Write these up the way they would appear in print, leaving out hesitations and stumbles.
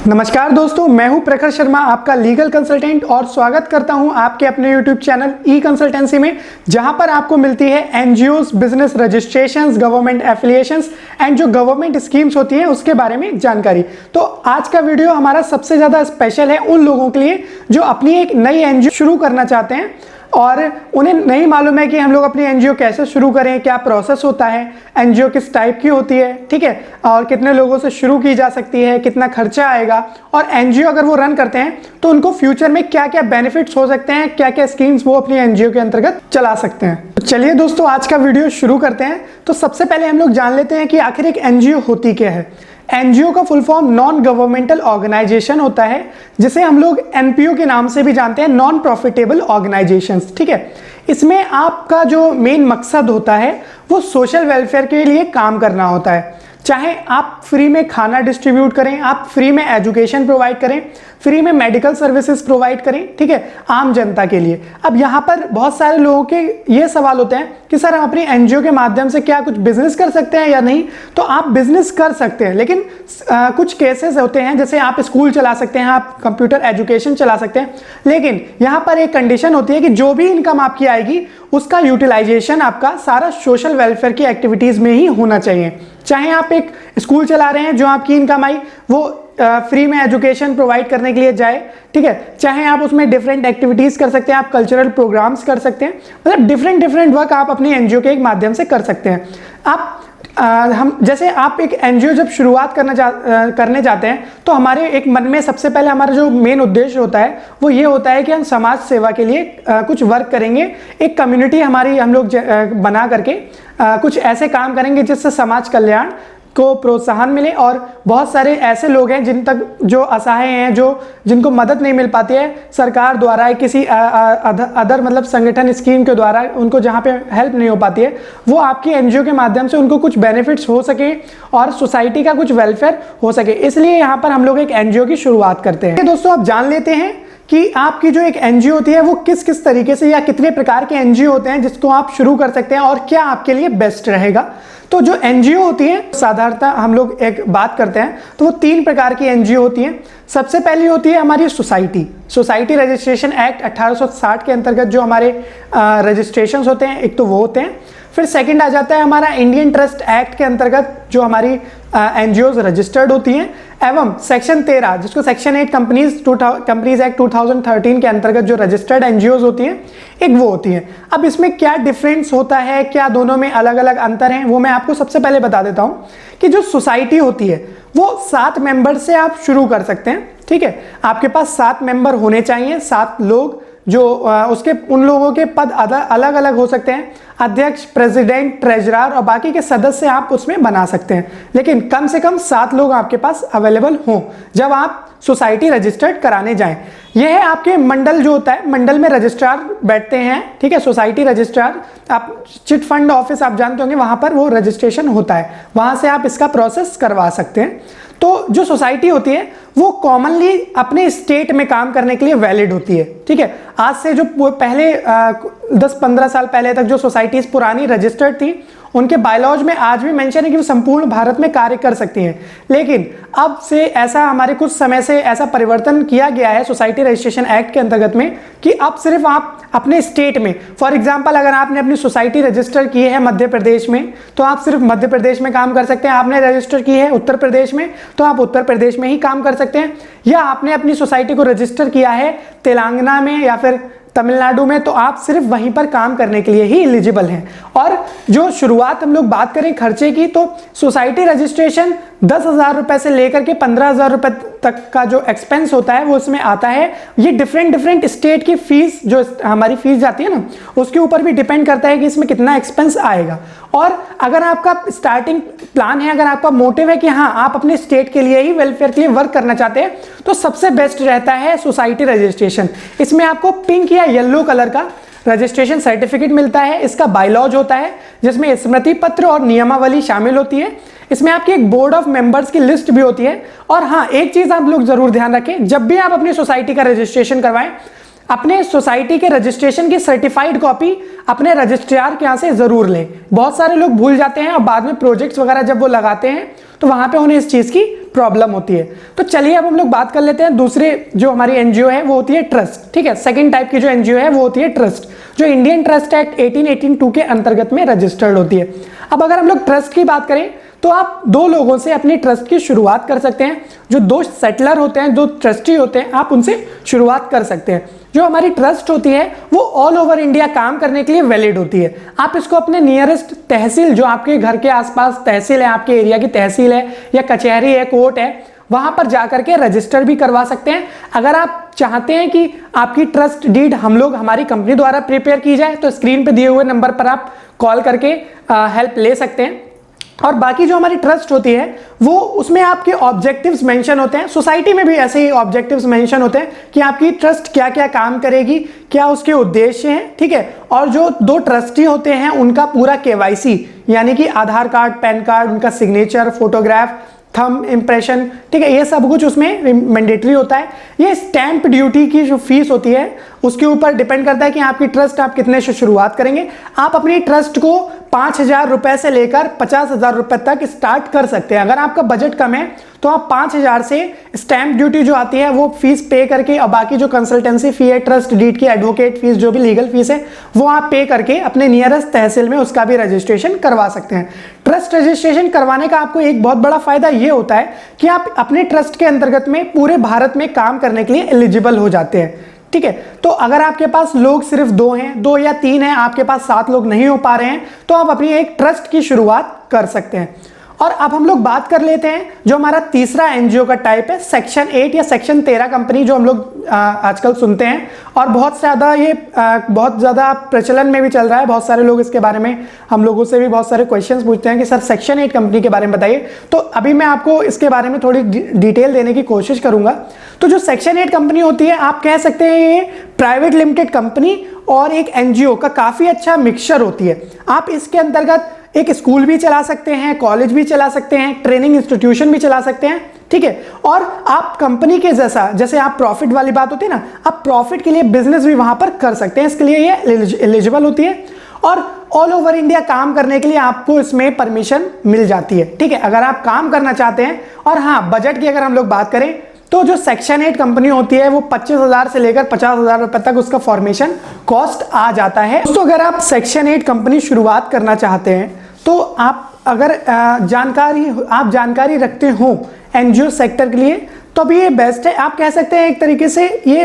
नमस्कार दोस्तों, मैं हूं प्रखर शर्मा, आपका लीगल कंसल्टेंट, और स्वागत करता हूं आपके अपने यूट्यूब चैनल ई कंसल्टेंसी में, जहां पर आपको मिलती है NGOs, business registrations, government affiliations and जो गवर्नमेंट स्कीम्स होती हैं उसके बारे में जानकारी। तो आज का वीडियो हमारा सबसे ज़्यादा स्पेशल है उन लोगों के लिए जो अपनी एक नई एनजीओ शुरू करना चाहते हैं और उन्हें नहीं मालूम है कि हम लोग अपनी एनजीओ कैसे शुरू करें, क्या प्रोसेस होता है, एनजीओ किस टाइप की होती है, ठीक है, और कितने लोगों से शुरू की जा सकती है, कितना खर्चा आएगा, और एनजीओ अगर वो रन करते हैं तो उनको फ्यूचर में क्या क्या बेनिफिट्स हो सकते हैं, क्या क्या स्कीम्स वो अपनी एनजीओ के अंतर्गत चला सकते हैं। तो चलिए दोस्तों, आज का वीडियो शुरू करते हैं। तो सबसे पहले हम लोग जान लेते हैं कि आखिर एक एनजीओ होती क्या है। एनजीओ का full form non governmental organisation होता है, जिसे हम लोग एनपीओ के नाम से भी जानते हैं, नॉन प्रॉफिटेबल ऑर्गेनाइजेशंस, ठीक है। इसमें आपका जो मेन मकसद होता है वो सोशल वेलफेयर के लिए काम करना होता है। चाहे आप फ्री में खाना डिस्ट्रीब्यूट करें, आप फ्री में एजुकेशन प्रोवाइड करें, फ्री में मेडिकल सर्विसेज प्रोवाइड करें, ठीक है, आम जनता के लिए। अब यहाँ पर बहुत सारे लोगों के ये सवाल होते हैं कि सर हम अपनी एनजीओ के माध्यम से क्या कुछ बिजनेस कर सकते हैं या नहीं। तो आप बिजनेस कर सकते हैं, लेकिन कुछ केसेस होते हैं, जैसे आप स्कूल चला सकते हैं, आप कंप्यूटर एजुकेशन चला सकते हैं, लेकिन यहाँ पर एक कंडीशन होती है कि जो भी इनकम आपकी आएगी उसका यूटिलाइजेशन आपका सारा सोशल वेलफेयर की एक्टिविटीज में ही होना चाहिए। चाहे आप एक स्कूल चला रहे हैं, जो आपकी इनकम आई वो फ्री में एजुकेशन प्रोवाइड करने के लिए जाए, ठीक है, चाहे आप उसमें डिफरेंट एक्टिविटीज कर सकते हैं, आप कल्चरल प्रोग्राम्स कर सकते हैं, मतलब डिफरेंट वर्क आप अपनी एनजीओ के एक माध्यम से कर सकते हैं। आप हम जैसे आप एक एनजीओ जब शुरुआत करने जाते हैं तो हमारे एक मन में सबसे पहले हमारा जो मेन उद्देश्य होता है वो ये होता है कि हम समाज सेवा के लिए कुछ वर्क करेंगे, एक कम्युनिटी हमारी हम लोग बना करके कुछ ऐसे काम करेंगे जिससे समाज कल्याण को प्रोत्साहन मिले। और बहुत सारे ऐसे लोग हैं जिन तक जो असहाय हैं, जिनको मदद नहीं मिल पाती है सरकार द्वारा, किसी अदर मतलब संगठन स्कीम के द्वारा, उनको जहाँ पे हेल्प नहीं हो पाती है, वो आपकी एनजीओ के माध्यम से उनको कुछ बेनिफिट्स हो सके और सोसाइटी का कुछ वेलफेयर हो सके। इसलिए यहाँ पर हम लोग एक एनजीओ की शुरुआत करते हैं। दोस्तों, आप जान लेते हैं कि आपकी जो एक एनजीओ होती है वो किस किस तरीके से या कितने प्रकार के एनजीओ होते हैं जिसको आप शुरू कर सकते हैं और क्या आपके लिए बेस्ट रहेगा। तो जो एनजीओ होती है, साधारणतः हम लोग एक बात करते हैं तो वो 3 प्रकार की एनजीओ होती हैं। सबसे पहली होती है हमारी सोसाइटी रजिस्ट्रेशन एक्ट 1860 के अंतर्गत जो हमारे रजिस्ट्रेशंस होते हैं, एक तो वो होते हैं। फिर सेकंड आ जाता है हमारा इंडियन ट्रस्ट एक्ट के अंतर्गत जो हमारी एनजीओज रजिस्टर्ड होती हैं, एवं सेक्शन 13 जिसको सेक्शन 8 कंपनीज एक्ट 2013 के अंतर्गत जो रजिस्टर्ड एनजीओज होती हैं, एक वो होती हैं। अब इसमें क्या डिफरेंस होता है, क्या दोनों में अलग अलग अंतर हैं, वो मैं आपको सबसे पहले बता देता हूं कि जो सोसाइटी होती है वो 7 मेंबर से आप शुरू कर सकते हैं, ठीक है। आपके पास 7 मेंबर होने चाहिए, 7 लोग, जो उसके उन लोगों के पद अलग अलग हो सकते हैं, अध्यक्ष, प्रेसिडेंट, ट्रेजरर और बाकी के सदस्य आप उसमें बना सकते हैं, लेकिन कम से कम 7 लोग आपके पास अवेलेबल हों जब आप सोसाइटी रजिस्टर्ड कराने जाएं। यह है आपके मंडल जो होता है, मंडल में रजिस्ट्रार बैठते हैं, ठीक है, सोसाइटी रजिस्ट्रार। आप चिट फंड ऑफिस आप जानते होंगे, वहां पर वो रजिस्ट्रेशन होता है, वहां से आप इसका प्रोसेस करवा सकते हैं। तो जो सोसाइटी होती है वो कॉमनली अपने स्टेट में काम करने के लिए वैलिड होती है, ठीक है। आज से जो पहले 10-15 साल पहले तक जो सोसाइटीज पुरानी रजिस्टर्ड थी, उनके बायलॉज में आज भी मेंशन है कि वो संपूर्ण भारत में कार्य कर सकती हैं, लेकिन अब से ऐसा हमारे कुछ समय से ऐसा परिवर्तन किया गया है सोसाइटी रजिस्ट्रेशन एक्ट के अंतर्गत में कि अब सिर्फ आप अपने स्टेट में, फॉर एग्जांपल अगर आपने अपनी सोसाइटी रजिस्टर की है मध्य प्रदेश में तो आप सिर्फ मध्य प्रदेश में काम कर सकते हैं, आपने रजिस्टर की है उत्तर प्रदेश में तो आप उत्तर प्रदेश में ही काम कर सकते हैं, या आपने अपनी सोसाइटी को रजिस्टर किया है तेलंगाना में या फिर तमिलनाडु में तो आप सिर्फ वहीं पर काम करने के लिए ही एलिजिबल हैं। और जो शुरुआत हम लोग बात करें खर्चे की, तो सोसाइटी रजिस्ट्रेशन 10,000 रुपए से लेकर के 15,000 रुपए तक का जो एक्सपेंस होता है वो इसमें आता है। ये डिफरेंट स्टेट की फीस, जो हमारी फीस जाती है ना, उसके ऊपर भी डिपेंड करता है कि इसमें कितना एक्सपेंस आएगा। और अगर आपका स्टार्टिंग प्लान है, अगर आपका मोटिव है कि हाँ आप अपने स्टेट के लिए ही वेलफेयर के लिए वर्क करना चाहते हैं, तो सबसे बेस्ट रहता है सोसाइटी रजिस्ट्रेशन। इसमें आपको पिंक या येलो कलर का रजिस्ट्रेशन सर्टिफिकेट मिलता है, इसका बायलॉज होता है जिसमें स्मृति पत्र और नियमावली शामिल होती है, इसमें आपकी एक बोर्ड ऑफ मेंबर्स की लिस्ट भी होती है। और हाँ, एक चीज आप लोग जरूर ध्यान रखें, जब भी आप अपनी सोसाइटी का रजिस्ट्रेशन करवाएं, अपने सोसाइटी के रजिस्ट्रेशन की सर्टिफाइड कॉपी अपने रजिस्ट्रार के यहाँ से जरूर लें। बहुत सारे लोग भूल जाते हैं और बाद में प्रोजेक्ट्स वगैरह जब वो लगाते हैं तो वहां पे उन्हें इस चीज की प्रॉब्लम होती है। तो चलिए अब हम लोग बात कर लेते हैं दूसरे जो हमारी एनजीओ है वो होती है ट्रस्ट। ठीक है, सेकंड टाइप की जो एनजीओ है वो होती है ट्रस्ट, जो इंडियन ट्रस्ट एक्ट 1882 के अंतर्गत में रजिस्टर्ड होती है। अब अगर हम लोग ट्रस्ट की बात करें तो आप दो लोगों से अपनी ट्रस्ट की शुरुआत कर सकते हैं। जो दो सेटलर होते हैं, दो ट्रस्टी होते हैं, आप उनसे शुरुआत कर सकते हैं। जो हमारी ट्रस्ट होती है वो ऑल ओवर इंडिया काम करने के लिए वैलिड होती है। आप इसको अपने नियरेस्ट तहसील, जो आपके घर के आसपास तहसील है, आपके एरिया की तहसील है या कचहरी है, कोर्ट है, वहां पर जाकर के रजिस्टर भी करवा सकते हैं। अगर आप चाहते हैं कि आपकी ट्रस्ट डीड हमारी कंपनी द्वारा प्रिपेयर की जाए तो स्क्रीन पे दिए हुए नंबर पर आप कॉल करके हेल्प ले सकते हैं। और बाकी जो हमारी ट्रस्ट होती है वो उसमें आपके ऑब्जेक्टिव्स मेंशन होते हैं। सोसाइटी में भी ऐसे ही ऑब्जेक्टिव्स मेंशन होते हैं कि आपकी ट्रस्ट क्या क्या काम करेगी, क्या उसके उद्देश्य हैं। ठीक है, और जो दो ट्रस्टी होते हैं उनका पूरा केवाईसी, यानी कि आधार कार्ड, पैन कार्ड, उनका सिग्नेचर, फोटोग्राफ, थंब इम्प्रेशन, ठीक है, ये सब कुछ उसमें मैंडेटरी होता है। ये स्टैंप ड्यूटी की जो फीस होती है उसके ऊपर डिपेंड करता है कि आपकी ट्रस्ट आप कितने से शुरुआत करेंगे। आप अपनी ट्रस्ट को 5,000 रुपए से लेकर 50,000 रुपए तक स्टार्ट कर सकते हैं। अगर आपका बजट कम है तो आप 5,000 से स्टैंप ड्यूटी जो आती है वो फीस पे करके, और बाकी जो कंसल्टेंसी फी है, ट्रस्ट डीड की, एडवोकेट फीस, जो भी लीगल फीस है, वो आप पे करके अपने नियरेस्ट तहसील में उसका भी रजिस्ट्रेशन करवा सकते हैं। ट्रस्ट रजिस्ट्रेशन करवाने का आपको एक बहुत बड़ा फायदा ये होता है कि आप अपने ट्रस्ट के अंतर्गत में पूरे भारत में काम करने के लिए एलिजिबल हो जाते हैं। ठीक है, तो अगर आपके पास लोग सिर्फ 2 हैं, 2 या 3 हैं, आपके पास 7 लोग नहीं हो पा रहे हैं, तो आप अपनी एक ट्रस्ट की शुरुआत कर सकते हैं। और अब हम लोग बात कर लेते हैं जो हमारा तीसरा एनजीओ का टाइप है, सेक्शन 8 या सेक्शन 13 कंपनी, जो हम लोग आजकल सुनते हैं और बहुत ज़्यादा ये बहुत ज़्यादा प्रचलन में भी चल रहा है। बहुत सारे लोग इसके बारे में हम लोगों से भी बहुत सारे क्वेश्चंस पूछते हैं कि सर सेक्शन 8 कंपनी के बारे में बताइए। तो अभी मैं आपको इसके बारे में थोड़ी डिटेल देने की कोशिश करूंगा। तो जो सेक्शन 8 कंपनी होती है, आप कह सकते हैं ये प्राइवेट लिमिटेड कंपनी और एक एनजीओ का काफ़ी अच्छा मिक्सचर होती है। आप इसके अंतर्गत एक स्कूल भी चला सकते हैं, कॉलेज भी चला सकते हैं, ट्रेनिंग इंस्टीट्यूशन भी चला सकते हैं। ठीक है, और आप कंपनी के जैसे आप प्रॉफिट वाली बात होती है ना, आप प्रॉफिट के लिए बिजनेस भी वहां पर कर सकते हैं। इसके लिए ये एलिजिबल होती है और ऑल ओवर इंडिया काम करने के लिए आपको इसमें परमिशन मिल जाती है। ठीक है, अगर आप काम करना चाहते हैं। और हाँ, बजट की अगर हम लोग बात करें तो जो सेक्शन 8 कंपनी होती है वो 25,000 से लेकर 50,000 रुपए तक उसका फॉर्मेशन कॉस्ट आ जाता है। दोस्तों, अगर आप सेक्शन 8 कंपनी शुरुआत करना चाहते हैं तो आप अगर जानकारी रखते हो एनजीओ सेक्टर के लिए तो अभी ये बेस्ट है। आप कह सकते हैं एक तरीके से ये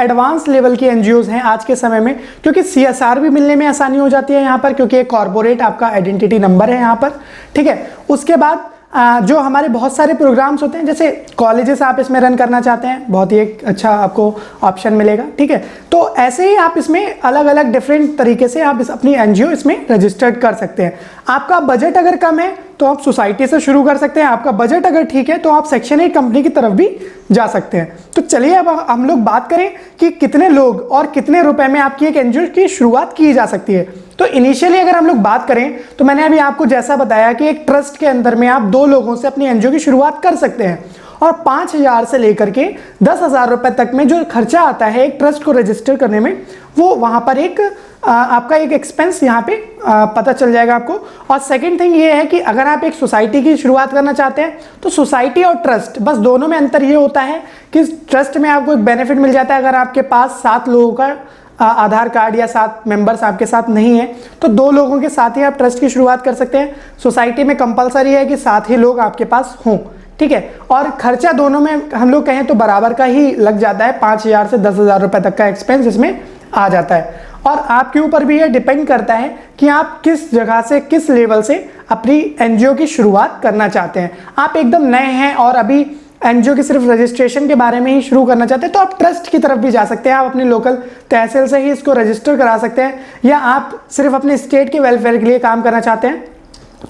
एडवांस लेवल की एनजीओज हैं आज के समय में, क्योंकि सीएसआर भी मिलने में आसानी हो जाती है यहाँ पर, क्योंकि एक कॉर्पोरेट आपका आइडेंटिटी नंबर है यहाँ पर। ठीक है, उसके बाद जो हमारे बहुत सारे प्रोग्राम्स होते हैं, जैसे कॉलेजेस आप इसमें रन करना चाहते हैं, बहुत ही एक अच्छा आपको ऑप्शन मिलेगा। ठीक है, तो ऐसे ही आप इसमें अलग अलग डिफरेंट तरीके से आप अपनी एनजीओ इसमें रजिस्टर्ड कर सकते हैं। आपका बजट अगर कम है तो आप सोसाइटी से शुरू कर सकते हैं। आपका बजट अगर ठीक है तो आप सेक्शन 8 कंपनी की तरफ भी जा सकते हैं। तो चलिए अब हम लोग बात करें कि कितने लोग और कितने रुपए में आपकी एक एनजीओ की शुरुआत की जा सकती है। तो इनिशियली अगर हम लोग बात करें तो मैंने अभी आपको जैसा बताया कि एक ट्रस्ट के अंदर में आप 2 लोगों से अपनी एनजीओ की शुरुआत कर सकते हैं और 5,000 से लेकर के 10,000 रुपए तक में जो खर्चा आता है एक ट्रस्ट को रजिस्टर करने में, वो वहां पर एक आपका एक एक्सपेंस यहाँ पे पता चल जाएगा आपको। और सेकंड थिंग ये है कि अगर आप एक सोसाइटी की शुरुआत करना चाहते हैं तो सोसाइटी और ट्रस्ट, बस दोनों में अंतर ये होता है कि ट्रस्ट में आपको एक बेनिफिट मिल जाता है। अगर आपके पास 7 लोगों का आधार कार्ड या 7 मेंबर्स आपके साथ नहीं है तो 2 लोगों के साथ ही आप ट्रस्ट की शुरुआत कर सकते हैं। सोसाइटी में कंपलसरी है कि 7 ही लोग आपके पास हों। ठीक है, और खर्चा दोनों में हम लोग कहें तो बराबर का ही लग जाता है। 5,000 से 10,000 रुपए तक का एक्सपेंस इसमें आ जाता है। और आपके ऊपर भी ये डिपेंड करता है कि आप किस जगह से, किस लेवल से अपनी एनजीओ की शुरुआत करना चाहते हैं। आप एकदम नए हैं और अभी एनजीओ की सिर्फ रजिस्ट्रेशन के बारे में ही शुरू करना चाहते हैं तो आप ट्रस्ट की तरफ भी जा सकते हैं। आप अपने लोकल तहसील से ही इसको रजिस्टर करा सकते हैं, या आप सिर्फ अपने स्टेट के वेलफेयर के लिए काम करना चाहते हैं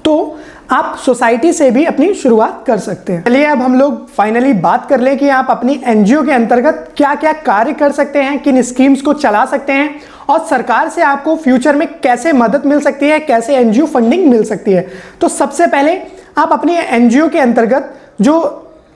तो आप सोसाइटी से भी अपनी शुरुआत कर सकते हैं। चलिए अब हम लोग फाइनली बात कर लें कि आप अपनी एनजीओ के अंतर्गत क्या क्या कार्य कर सकते हैं, किन स्कीम्स को चला सकते हैं और सरकार से आपको फ्यूचर में कैसे मदद मिल सकती है, कैसे एनजीओ फंडिंग मिल सकती है। तो सबसे पहले आप अपनी एनजीओ के अंतर्गत जो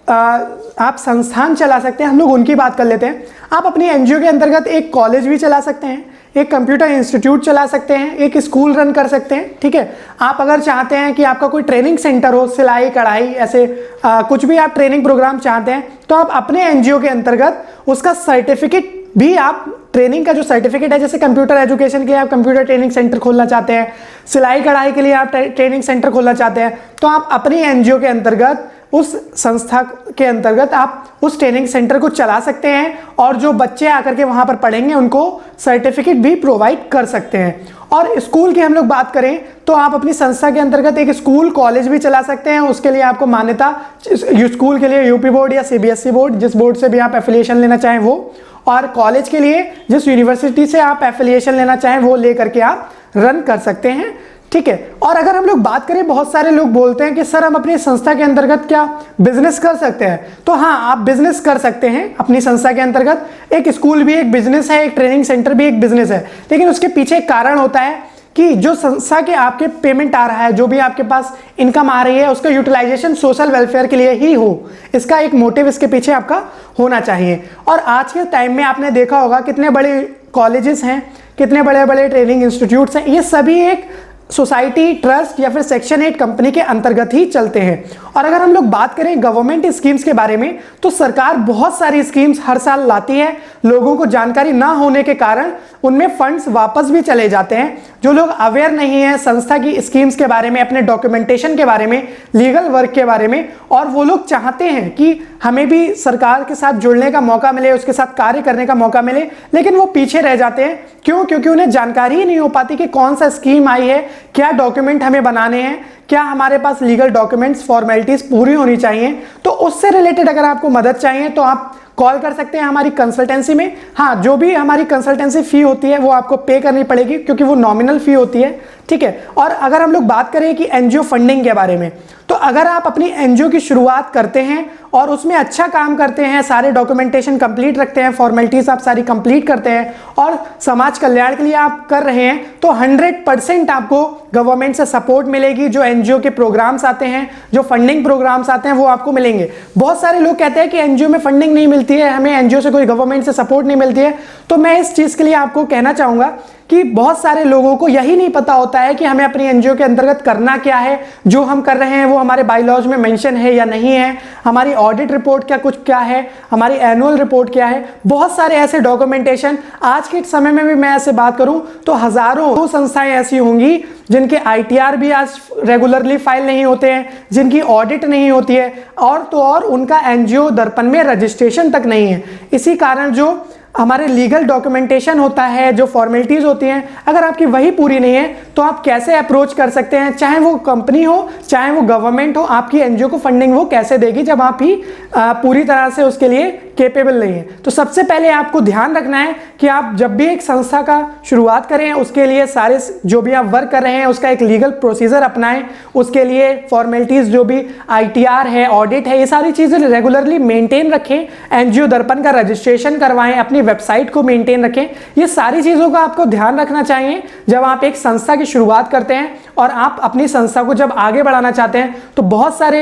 आप संस्थान चला सकते हैं, हम लोग उनकी बात कर लेते हैं। आप अपनी एनजीओ के अंतर्गत एक कॉलेज भी चला सकते हैं, एक कंप्यूटर इंस्टीट्यूट चला सकते हैं, एक स्कूल रन कर सकते हैं। ठीक है, आप अगर चाहते हैं कि आपका कोई ट्रेनिंग सेंटर हो, सिलाई कढ़ाई ऐसे कुछ भी आप ट्रेनिंग प्रोग्राम चाहते हैं, तो आप अपने एनजीओ के अंतर्गत उसका सर्टिफिकेट भी, आप ट्रेनिंग का जो सर्टिफिकेट है, जैसे कंप्यूटर एजुकेशन के लिए आप कंप्यूटर ट्रेनिंग सेंटर खोलना चाहते हैं, सिलाई कढ़ाई के लिए आप ट्रेनिंग सेंटर खोलना चाहते हैं, तो आप अपनी एनजीओ के अंतर्गत, उस संस्था के अंतर्गत आप उस ट्रेनिंग सेंटर को चला सकते हैं और जो बच्चे आकर के वहां पर पढ़ेंगे उनको सर्टिफिकेट भी प्रोवाइड कर सकते हैं। और स्कूल की हम लोग बात करें तो आप अपनी संस्था के अंतर्गत एक स्कूल कॉलेज भी चला सकते हैं। उसके लिए आपको मान्यता, स्कूल के लिए यूपी बोर्ड या सीबीएसई बोर्ड, जिस बोर्ड से भी आप एफिलिएशन लेना चाहें वो, और कॉलेज के लिए जिस यूनिवर्सिटी से आप एफिलिएशन लेना चाहें वो लेकर के आप रन कर सकते हैं। ठीक है, और अगर हम लोग बात करें, बहुत सारे लोग बोलते हैं कि सर हम अपनी संस्था के अंतर्गत क्या बिजनेस कर सकते हैं? तो हाँ, आप बिजनेस कर सकते हैं अपनी संस्था के अंतर्गत। एक स्कूल भी एक बिजनेस है, एक ट्रेनिंग सेंटर भी एक बिजनेस है, लेकिन उसके पीछे एक कारण होता है कि जो संस्था के आपके पेमेंट आ रहा है, जो भी आपके पास इनकम आ रही है, उसका यूटिलाइजेशन सोशल वेलफेयर के लिए ही हो। इसका एक मोटिव इसके पीछे आपका होना चाहिए। और आज के टाइम में आपने देखा होगा कितने बड़े कॉलेजेस हैं, कितने बड़े बड़े ट्रेनिंग इंस्टीट्यूट्स हैं, ये सभी एक सोसाइटी, ट्रस्ट या फिर सेक्शन 8 कंपनी के अंतर्गत ही चलते हैं। और अगर हम लोग बात करें गवर्नमेंट स्कीम्स के बारे में, तो सरकार बहुत सारी स्कीम्स हर साल लाती है। लोगों को जानकारी ना होने के कारण उनमें फंड्स वापस भी चले जाते हैं। जो लोग अवेयर नहीं है संस्था की स्कीम्स के बारे में, अपने डॉक्यूमेंटेशन के बारे में, लीगल वर्क के बारे में, और वो लोग चाहते हैं कि हमें भी सरकार के साथ जुड़ने का मौका मिले, उसके साथ कार्य करने का मौका मिले, लेकिन वो पीछे रह जाते हैं। क्यों? क्योंकि उन्हें जानकारी ही नहीं हो पाती कि कौन सा स्कीम आई है, क्या डॉक्यूमेंट हमें बनाने हैं, क्या हमारे पास लीगल डॉक्यूमेंट्स, फॉर्मेलिटीज पूरी होनी चाहिए। तो उससे रिलेटेड अगर आपको मदद चाहिए तो आप कॉल कर सकते हैं हमारी कंसल्टेंसी में। हाँ, जो भी हमारी कंसल्टेंसी फी होती है वो आपको पे करनी पड़ेगी, क्योंकि वो नॉमिनल फी होती है। ठीक है, और अगर हम लोग बात करें कि एनजीओ फंडिंग के बारे में, तो अगर आप अपनी एनजीओ की शुरुआत करते हैं और उसमें अच्छा काम करते हैं, सारे डॉक्यूमेंटेशन कंप्लीट रखते हैं, फॉर्मेलिटीज आप सारी कंप्लीट करते हैं और समाज कल्याण के लिए आप कर रहे हैं, तो 100% आपको गवर्नमेंट से सपोर्ट मिलेगी। जो एनजीओ के प्रोग्राम्स आते हैं, जो फंडिंग प्रोग्राम्स आते हैं, वो आपको मिलेंगे। बहुत सारे लोग कहते हैं कि एनजीओ में फंडिंग नहीं मिलती है, हमें एनजीओ से कोई गवर्नमेंट से सपोर्ट नहीं मिलती है। तो मैं इस चीज़ के लिए आपको कहना चाहूँगा कि बहुत सारे लोगों को यही नहीं पता होता है कि हमें अपनी एनजीओ के अंतर्गत करना क्या है, जो हम कर रहे हैं वो हमारे बायलॉज में मेंशन है या नहीं है, हमारी ऑडिट रिपोर्ट क्या है, हमारी एनुअल रिपोर्ट क्या है। बहुत सारे ऐसे डॉक्यूमेंटेशन, आज के समय में भी मैं ऐसे बात करूं तो हजारों संस्थाएं ऐसी होंगी जिनके आईटीआर भी आज रेगुलरली फाइल नहीं होते हैं, जिनकी ऑडिट नहीं होती है, और तो और उनका एनजीओ दर्पण में रजिस्ट्रेशन तक नहीं है। इसी कारण जो हमारे लीगल डॉक्यूमेंटेशन होता है, जो फॉर्मेलिटीज होती हैं, अगर आपकी वही पूरी नहीं है तो आप कैसे अप्रोच कर सकते हैं, चाहे वो कंपनी हो, चाहे वो गवर्नमेंट हो, आपकी एनजीओ को फंडिंग वो कैसे देगी जब आप ही पूरी तरह से उसके लिए कैपेबल नहीं है। तो सबसे पहले आपको ध्यान रखना है कि आप जब भी एक संस्था का शुरुआत करें, उसके लिए सारे जो भी आप वर्क कर रहे हैं उसका एक लीगल प्रोसीजर अपनाएं, उसके लिए फॉर्मेलिटीज जो भी आईटीआर है, ऑडिट है, ये सारी चीजें रेगुलरली मेंटेन रखें, एनजीओ दर्पण का रजिस्ट्रेशन करवाएं, अपनी वेबसाइट को मेंटेन रखें। ये सारी चीजों का आपको ध्यान रखना चाहिए जब आप एक संस्था की शुरुआत करते हैं और आप अपनी संस्था को जब आगे बढ़ाना चाहते हैं। तो बहुत सारे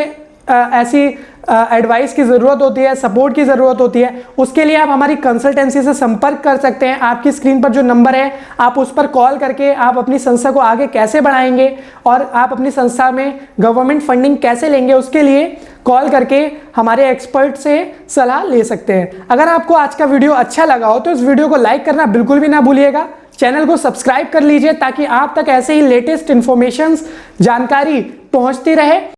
ऐसी एडवाइस की ज़रूरत होती है, सपोर्ट की ज़रूरत होती है। उसके लिए आप हमारी कंसल्टेंसी से संपर्क कर सकते हैं। आपकी स्क्रीन पर जो नंबर है आप उस पर कॉल करके आप अपनी संस्था को आगे कैसे बढ़ाएंगे और आप अपनी संस्था में गवर्नमेंट फंडिंग कैसे लेंगे, उसके लिए कॉल करके हमारे एक्सपर्ट से सलाह ले सकते हैं। अगर आपको आज का वीडियो अच्छा लगा हो तो इस वीडियो को लाइक करना बिल्कुल भी ना भूलिएगा। चैनल को सब्सक्राइब कर लीजिए ताकि आप तक ऐसे ही लेटेस्ट इंफॉर्मेशन, जानकारी पहुंचती रहे।